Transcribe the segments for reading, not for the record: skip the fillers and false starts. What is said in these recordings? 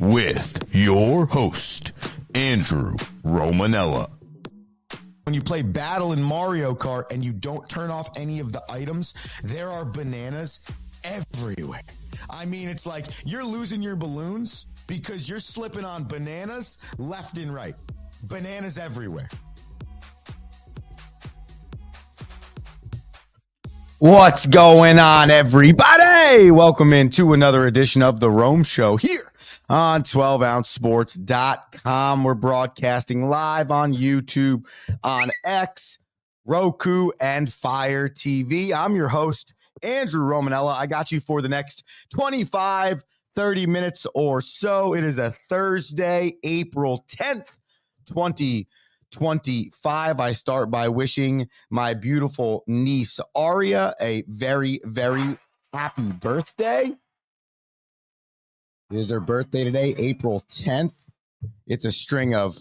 with your host, Andrew Romanella. When you play Battle in Mario Kart and you don't turn off any of the items, there are bananas everywhere. I mean, it's like you're losing your balloons because you're slipping on bananas left and right. Bananas everywhere. What's going on, everybody? Welcome into another edition of The Rome Show here on 12ouncesports.com. We're broadcasting live on YouTube, on X, Roku, and Fire TV. I'm your host, Andrew Romanella. I got you for the next 25, 30 minutes or so. It is a Thursday, April 10th, 2025. I start by wishing my beautiful niece, Aria, a very, very happy birthday. It is her birthday today, April 10th. It's a string of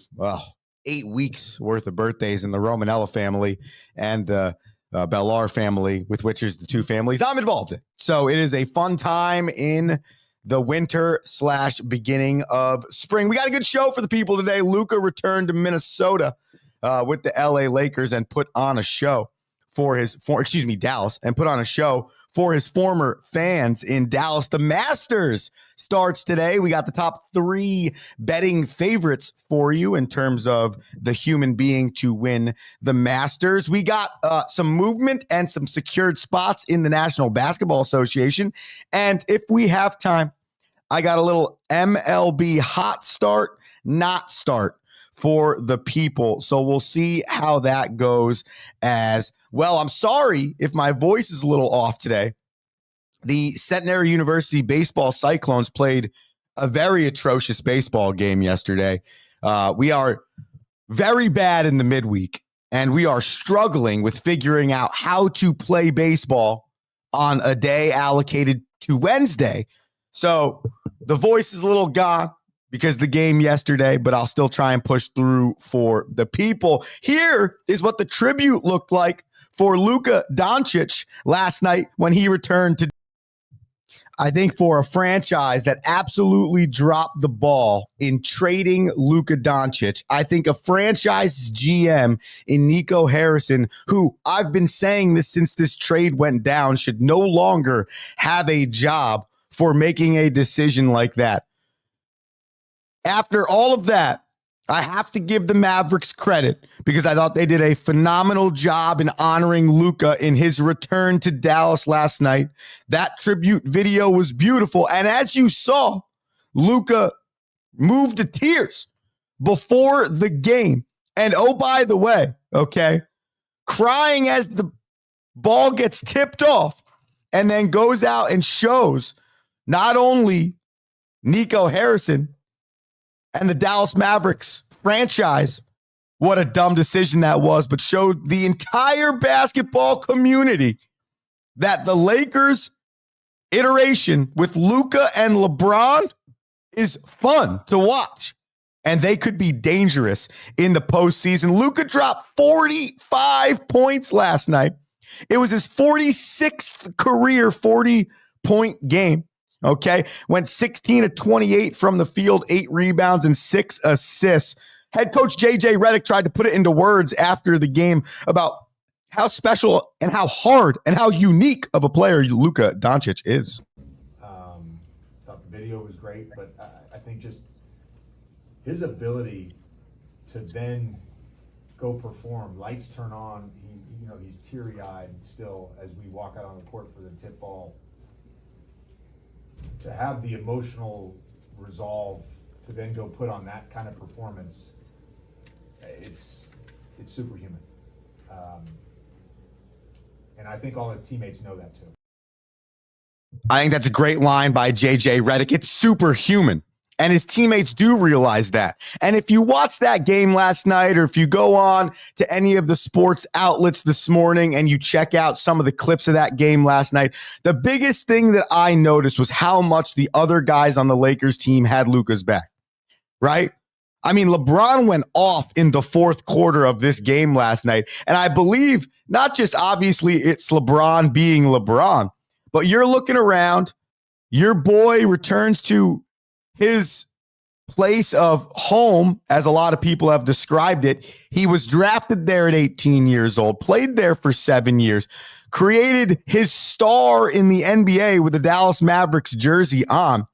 8 weeks worth of birthdays in the Romanella family and the Bellar family, with which is the two families I'm involved in. So it is a fun time in the winter / beginning of spring. We got a good show for the people today. Luka returned to Minnesota with the LA Lakers and put on a show for Dallas, and put on a show for his former fans in Dallas. The Masters starts today. We got the top 3 betting favorites for you in terms of the human being to win the Masters. We got some movement and some secured spots in the National Basketball Association. And if we have time, I got a little MLB hot start, not start for the people. So we'll see how that goes as well. I'm sorry if my voice is a little off today. The Centenary University baseball Cyclones played a very atrocious baseball game yesterday. We are very bad in the midweek, and we are struggling with figuring out how to play baseball on a day allocated to Wednesday. So the voice is a little gone because of the game yesterday, but I'll still try and push through for the people. Here is what the tribute looked like for Luka Doncic last night when he returned to. I think for a franchise that absolutely dropped the ball in trading Luka Doncic, I think a franchise GM in Nico Harrison, who I've been saying this since this trade went down, should no longer have a job for making a decision like that. After all of that, I have to give the Mavericks credit because I thought they did a phenomenal job in honoring Luka in his return to Dallas last night. That tribute video was beautiful. And as you saw, Luka moved to tears before the game. And oh, by the way, okay, crying as the ball gets tipped off and then goes out and shows not only Nico Harrison and the Dallas Mavericks franchise what a dumb decision that was, but showed the entire basketball community that the Lakers iteration with Luka and LeBron is fun to watch, and they could be dangerous in the postseason. Luka dropped 45 points last night. It was his 46th career 40-point game. Okay, went 16 of 28 from the field, 8 rebounds and 6 assists. Head coach JJ Redick tried to put it into words after the game about how special and how hard and how unique of a player Luka Doncic is. Thought the video was great, but I think just his ability to then go perform, lights turn on, he's teary-eyed still as we walk out on the court for the tip ball. To have the emotional resolve to then go put on that kind of performance, it's superhuman. And I think all his teammates know that too. I think that's a great line by JJ Redick. It's superhuman. And his teammates do realize that. And if you watch that game last night, or if you go on to any of the sports outlets this morning and you check out some of the clips of that game last night, the biggest thing that I noticed was how much the other guys on the Lakers team had Luka's back, right? I mean, LeBron went off in the fourth quarter of this game last night. And I believe not just obviously it's LeBron being LeBron, but you're looking around, your boy returns to his place of home, as a lot of people have described it. He was drafted there at 18 years old, played there for 7 years, created his star in the NBA with the Dallas Mavericks jersey on.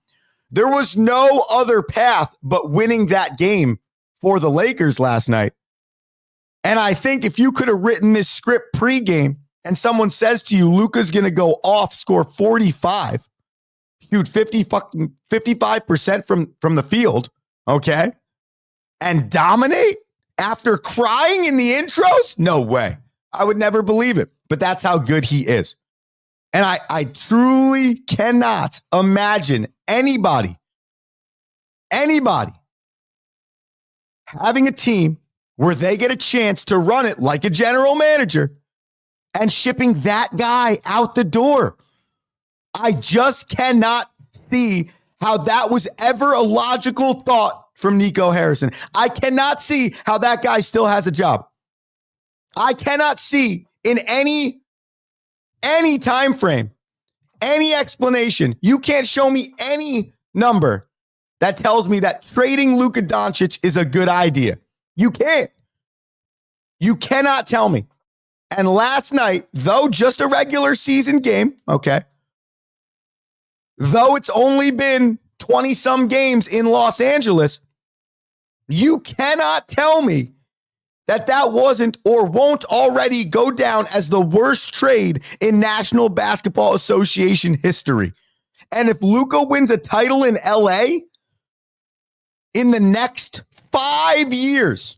There was no other path but winning that game for the Lakers last night. And I think if you could have written this script pregame and someone says to you, Luka's going to go off, score 45, shoot 55% from the field, okay, and dominate after crying in the intros? No way. I would never believe it. But that's how good he is. And I truly cannot imagine anybody having a team where they get a chance to run it like a general manager and shipping that guy out the door. I just cannot see how that was ever a logical thought from Nico Harrison. I cannot see how that guy still has a job. I cannot see in any time frame, any explanation. You can't show me any number that tells me that trading Luka Doncic is a good idea. You can't. You cannot tell me. And last night, though just a regular season game, okay, though it's only been 20-some games in Los Angeles, you cannot tell me that wasn't or won't already go down as the worst trade in National Basketball Association history. And if Luka wins a title in LA in the next 5 years,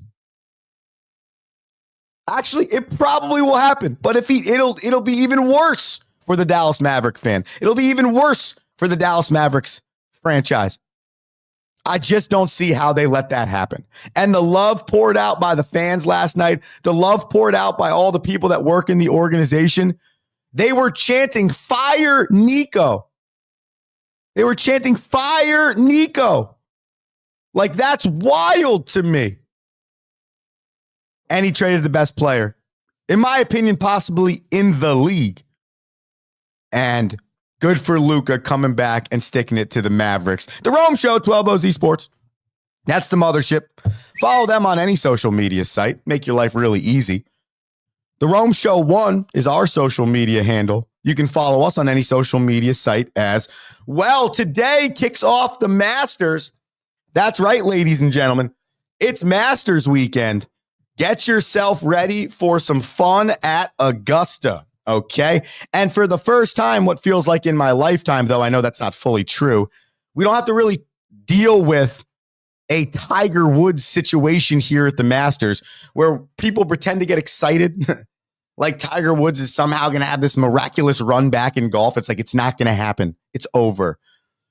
actually, it probably will happen. But if it'll be even worse for the Dallas Maverick fan. It'll be even worse for the Dallas Mavericks franchise. I just don't see how they let that happen. And the love poured out by the fans last night, the love poured out by all the people that work in the organization, they were chanting, "Fire Nico." They were chanting, "Fire Nico." Like, that's wild to me. And he traded the best player, in my opinion, possibly in the league. And good for Luka coming back and sticking it to the Mavericks. The Rome Show, 12OZ Sports. That's the mothership. Follow them on any social media site. Make your life really easy. The Rome Show 1 is our social media handle. You can follow us on any social media site as well. Today kicks off the Masters. That's right, ladies and gentlemen. It's Masters weekend. Get yourself ready for some fun at Augusta. Okay. And for the first time, what feels like in my lifetime, though I know that's not fully true, we don't have to really deal with a Tiger Woods situation here at the Masters where people pretend to get excited like Tiger Woods is somehow going to have this miraculous run back in golf. It's like, it's not going to happen. It's over.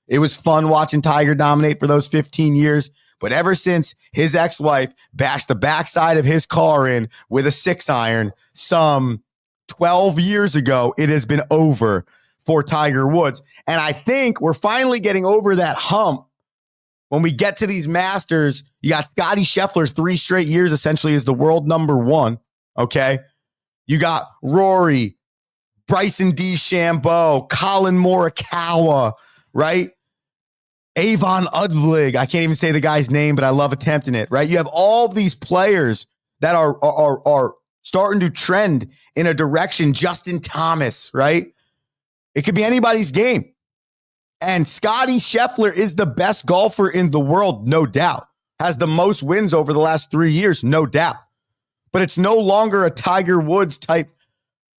It was fun watching Tiger dominate for those 15 years. But ever since his ex-wife bashed the backside of his car in with a 6-iron some 12 years ago, it has been over for Tiger Woods. And I think we're finally getting over that hump. When we get to these Masters, you got Scottie Scheffler 3 straight years essentially as the world number 1, okay? You got Rory, Bryson DeChambeau, Colin Morikawa, right? Avon Udlig. I can't even say the guy's name, but I love attempting it, right? You have all these players that are starting to trend in a direction. Justin Thomas, right? It could be anybody's game. And Scottie Scheffler is the best golfer in the world, no doubt. Has the most wins over the last 3 years, no doubt. But it's no longer a Tiger Woods type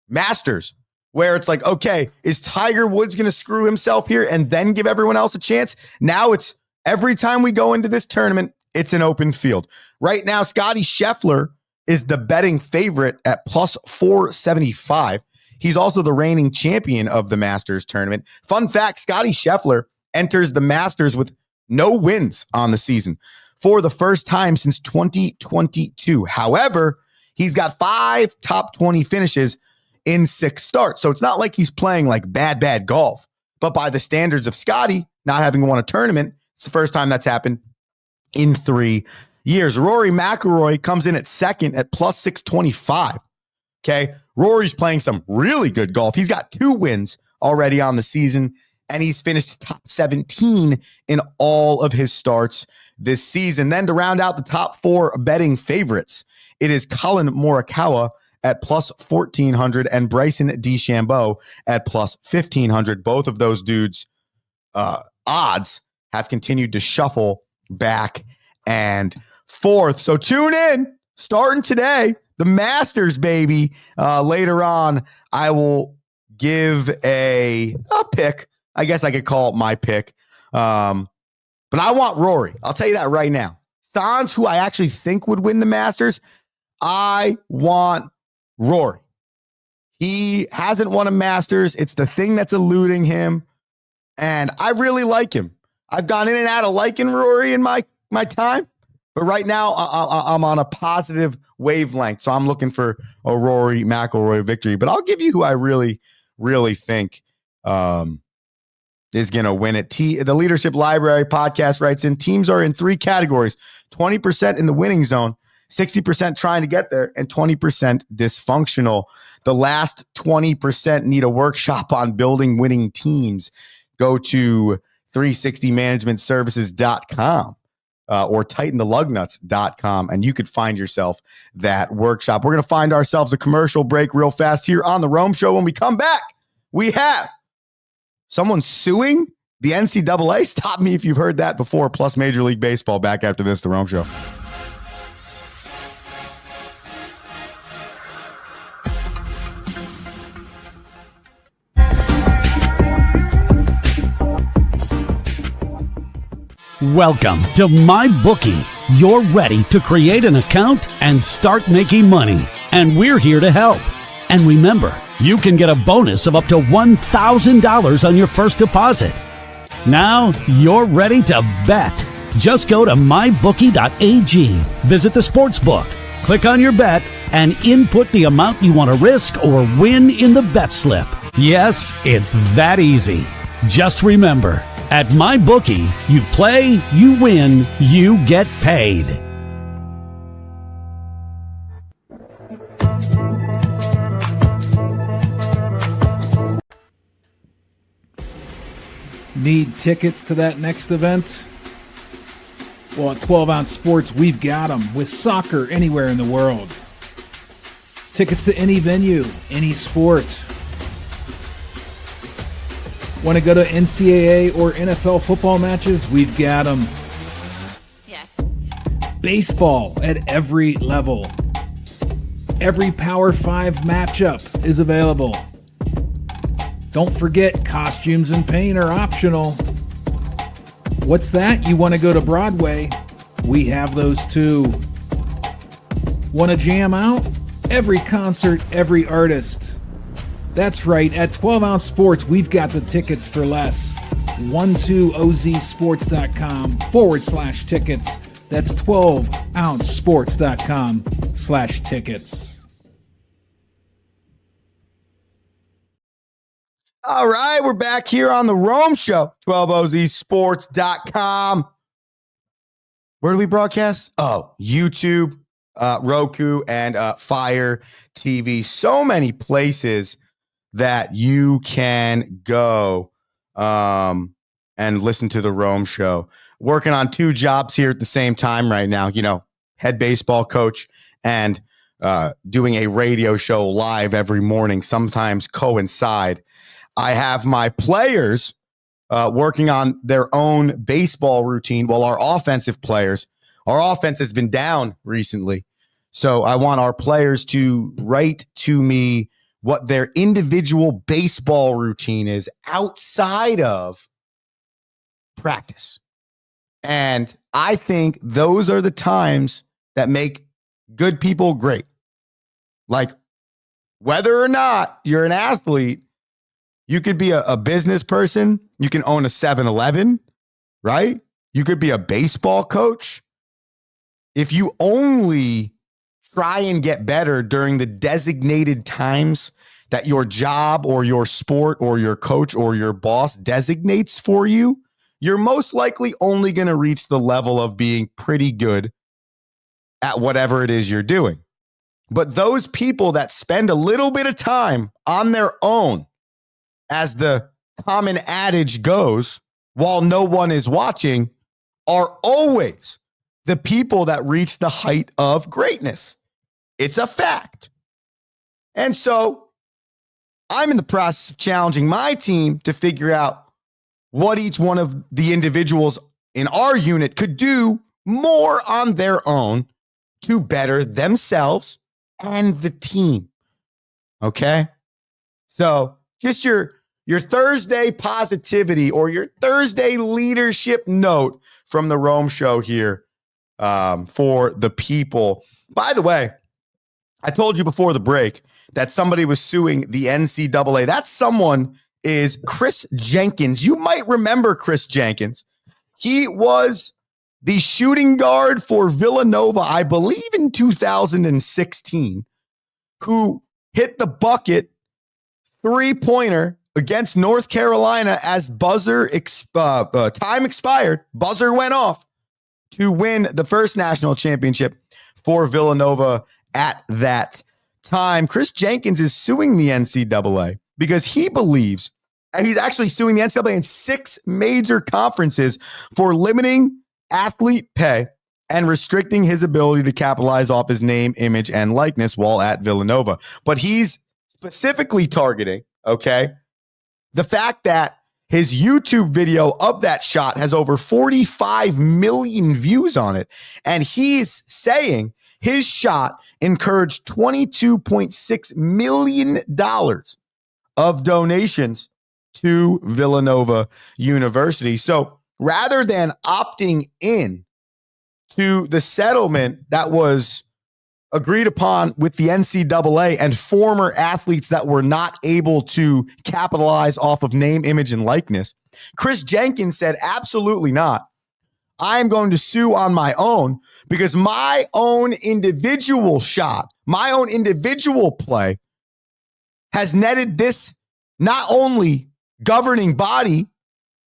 Masters where it's like, okay, is Tiger Woods going to screw himself here and then give everyone else a chance? Now it's every time we go into this tournament, it's an open field. Right now, Scottie Scheffler is the betting favorite at plus 475. He's also the reigning champion of the Masters tournament. Fun fact, Scottie Scheffler enters the Masters with no wins on the season for the first time since 2022. However, he's got 5 top 20 finishes in 6 starts. So it's not like he's playing like bad golf. But by the standards of Scottie not having won a tournament, it's the first time that's happened in 3 years. Rory McIlroy comes in at second at plus 625. Okay. Rory's playing some really good golf. He's got 2 wins already on the season, and he's finished top 17 in all of his starts this season. Then to round out the top 4 betting favorites, it is Colin Morikawa at plus 1,400 and Bryson DeChambeau at plus 1,500. Both of those dudes' odds have continued to shuffle back and forth. So tune in, starting today, the Masters, baby. Later on, I will give a pick. I guess I could call it my pick. But I want Rory. I'll tell you that right now. Sans, who I actually think would win the Masters, I want Rory. He hasn't won a Masters. It's the thing that's eluding him. And I really like him. I've gone in and out of liking Rory in my time. But right now, I'm on a positive wavelength. So I'm looking for a Rory McIlroy victory. But I'll give you who I really, really think is going to win it. The Leadership Library podcast writes in, teams are in 3 categories: 20% in the winning zone, 60% trying to get there, and 20% dysfunctional. The last 20% need a workshop on building winning teams. Go to 360managementservices.com or tightentheLugnuts.com, and you could find yourself that workshop. We're going to find ourselves a commercial break real fast here on The Rome Show. When we come back, we have someone suing the NCAA. Stop me if you've heard that before. Plus Major League Baseball back after this, The Rome Show. Welcome to MyBookie. You're ready to create an account and start making money, and we're here to help. And remember, you can get a bonus of up to $1,000 on your first deposit. Now you're ready to bet. Just go to mybookie.ag, visit the sportsbook, click on your bet, and input the amount you want to risk or win in the bet slip. Yes, it's that easy. Just remember, at MyBookie, you play, you win, you get paid. Need tickets to that next event? Well, at 12 Ounce Sports, we've got them with soccer anywhere in the world. Tickets to any venue, any sport. Want to go to NCAA or NFL football matches? We've got them. Yeah. Baseball at every level. Every Power 5 matchup is available. Don't forget, costumes and paint are optional. What's that? You want to go to Broadway? We have those too. Want to jam out? Every concert, every artist. That's right, at 12 Ounce Sports, we've got the tickets for less. 12ozsports.com/tickets. That's 12ouncesports.com/tickets. All right, we're back here on The Rome Show, 12ozsports.com. Where do we broadcast? Oh, YouTube, Roku, and Fire TV. So many places that you can go and listen to The Rome Show. Working on 2 jobs here at the same time right now. You know, head baseball coach and doing a radio show live every morning, sometimes coincide. I have my players working on their own baseball routine, while our offensive players, our offense has been down recently. So I want our players to write to me what their individual baseball routine is outside of practice. And I think those are the times that make good people great. Like, whether or not you're an athlete, you could be a business person. You can own a 7-Eleven, right? You could be a baseball coach. If you only try and get better during the designated times that your job or your sport or your coach or your boss designates for you, you're most likely only going to reach the level of being pretty good at whatever it is you're doing. But those people that spend a little bit of time on their own, as the common adage goes, while no one is watching, are always the people that reach the height of greatness. It's a fact. And so I'm in the process of challenging my team to figure out what each one of the individuals in our unit could do more on their own to better themselves and the team. Okay? So just your Thursday positivity or your Thursday leadership note from the Rome Show here for the people. By the way, I told you before the break that somebody was suing the NCAA. That someone is Chris Jenkins. You might remember Chris Jenkins. He was the shooting guard for Villanova, I believe in 2016, who hit the bucket three-pointer against North Carolina as time expired. Buzzer went off to win the first national championship for Villanova at that time. Chris Jenkins is suing the NCAA because he believes, and he's actually suing the NCAA in 6 major conferences for limiting athlete pay and restricting his ability to capitalize off his name, image, and likeness while at Villanova. But he's specifically targeting, the fact that his YouTube video of that shot has over 45 million views on it. And he's saying his shot encouraged $22.6 million of donations to Villanova University. So rather than opting in to the settlement that was agreed upon with the NCAA and former athletes that were not able to capitalize off of name, image, and likeness, Chris Jenkins said, absolutely not. I'm going to sue on my own because my own individual shot, my own individual play has netted this not only governing body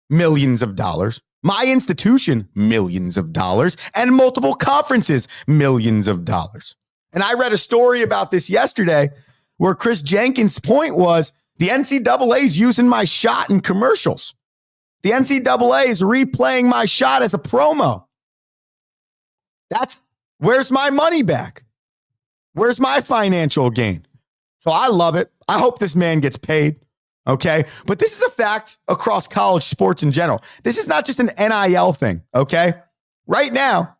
millions of dollars, my institution millions of dollars, and multiple conferences millions of dollars. And I read a story about this yesterday where Chris Jenkins' point was the NCAA is using my shot in commercials. The NCAA is replaying my shot as a promo. Where's my money back? Where's my financial gain? So I love it. I hope this man gets paid. Okay. But this is a fact across college sports in general. This is not just an NIL thing. Okay. Right now,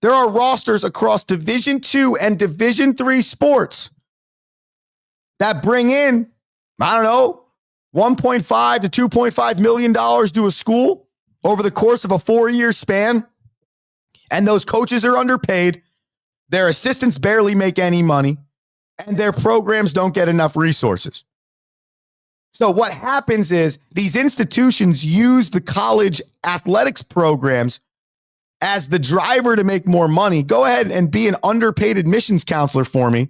there are rosters across Division II and Division III sports that bring in, $1.5 to $2.5 million to a school over the course of a 4-year span. And those coaches are underpaid. Their assistants barely make any money, and their programs don't get enough resources. So what happens is these institutions use the college athletics programs as the driver to make more money. Go ahead and be an underpaid admissions counselor for me.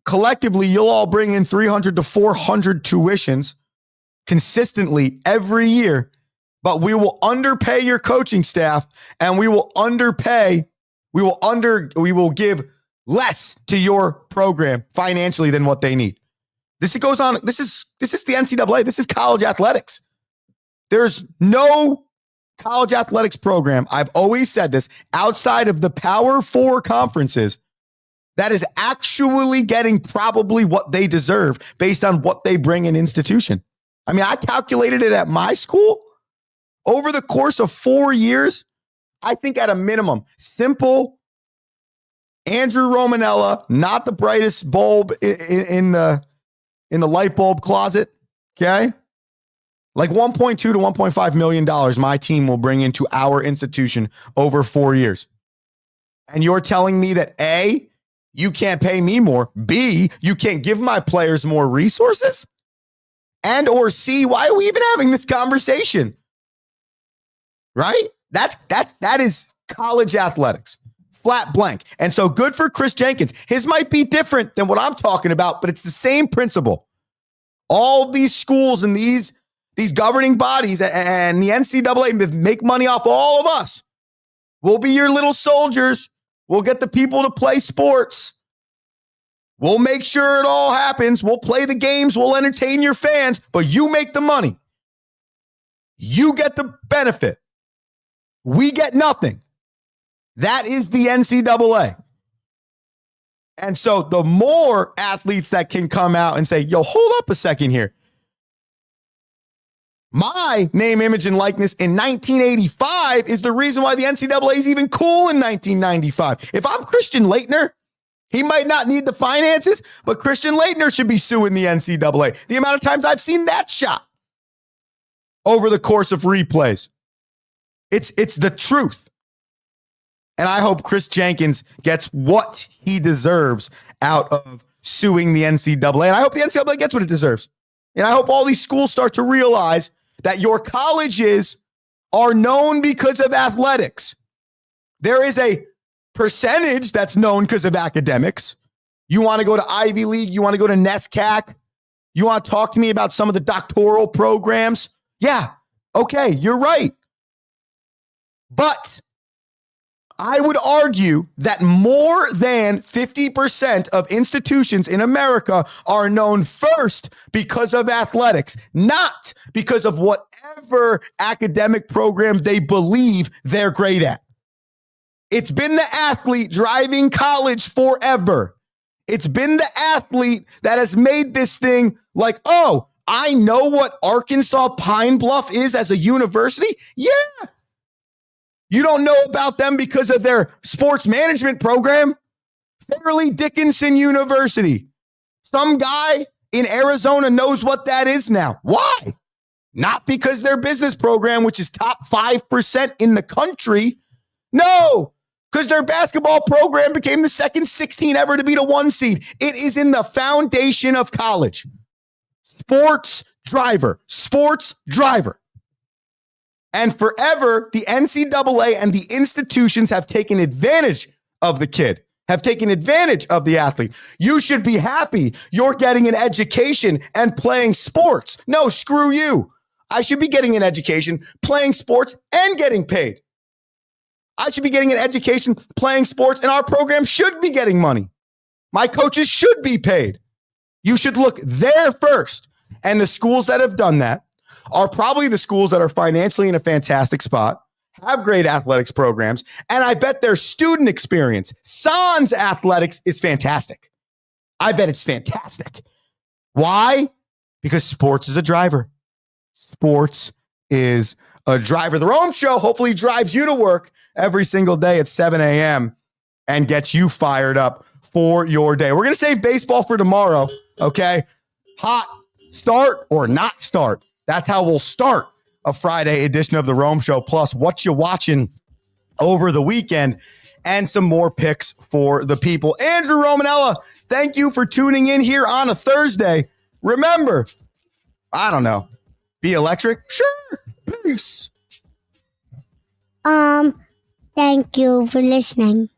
Collectively, you'll all bring in 300 to 400 tuitions consistently every year, but we will underpay your coaching staff and we will give less to your program financially than what they need. This goes on. This is the NCAA. This is college athletics. There's no college athletics program, I've always said this, outside of the Power 4 conferences that is actually getting probably what they deserve based on what they bring in institution. I mean, I calculated it at my school over the course of 4 years. I think at a minimum, simple Andrew Romanella, not the brightest bulb in the light bulb closet. Okay. Like $1.2 to $1.5 million my team will bring into our institution over 4 years. And you're telling me that A, you can't pay me more, B, you can't give my players more resources, and or C, why are we even having this conversation? Right? That is college athletics. Flat blank. And so good for Chris Jenkins. His might be different than what I'm talking about, but it's the same principle. All of these schools and these governing bodies and the NCAA make money off all of us. We'll be your little soldiers. We'll get the people to play sports. We'll make sure it all happens. We'll play the games. We'll entertain your fans, but you make the money. You get the benefit. We get nothing. That is the NCAA. And so the more athletes that can come out and say, yo, hold up a second here. My name, image, and likeness in 1985 is the reason why the NCAA is even cool in 1995. If I'm Christian Laettner, he might not need the finances, but Christian Laettner should be suing the NCAA. The amount of times I've seen that shot over the course of replays. It's the truth. And I hope Chris Jenkins gets what he deserves out of suing the NCAA. And I hope the NCAA gets what it deserves. And I hope all these schools start to realize that your colleges are known because of athletics. There is a percentage that's known because of academics. You want to go to Ivy League? You want to go to NESCAC? You want to talk to me about some of the doctoral programs? Yeah, okay, you're right. But I would argue that more than 50% of institutions in America are known first because of athletics, not because of whatever academic programs they believe they're great at. It's been the athlete driving college forever. It's been the athlete that has made this thing like, oh, I know what Arkansas Pine Bluff is as a university? Yeah. You don't know about them because of their sports management program? Fairleigh Dickinson University. Some guy in Arizona knows what that is now. Why? Not because their business program, which is top 5% in the country. No, because their basketball program became the second 16 ever to beat a 1 seed. It is in the foundation of college. Sports driver. And forever, the NCAA and the institutions have taken advantage of the kid, have taken advantage of the athlete. You should be happy you're getting an education and playing sports. No, screw you. I should be getting an education, playing sports, and getting paid. I should be getting an education, playing sports, and our program should be getting money. My coaches should be paid. You should look there first. And the schools that have done that are probably the schools that are financially in a fantastic spot, have great athletics programs, and I bet their student experience, sans athletics, is fantastic. I bet it's fantastic. Why? Because sports is a driver. Sports is a driver. The Rome Show hopefully drives you to work every single day at 7 a.m. and gets you fired up for your day. We're going to save baseball for tomorrow, okay? Hot start or not start. That's how we'll start a Friday edition of the Rome Show, plus what you watching over the weekend and some more picks for the people. Andrew Romanella, thank you for tuning in here on a Thursday. Remember, I don't know, be electric? Sure. Peace. Thank you for listening.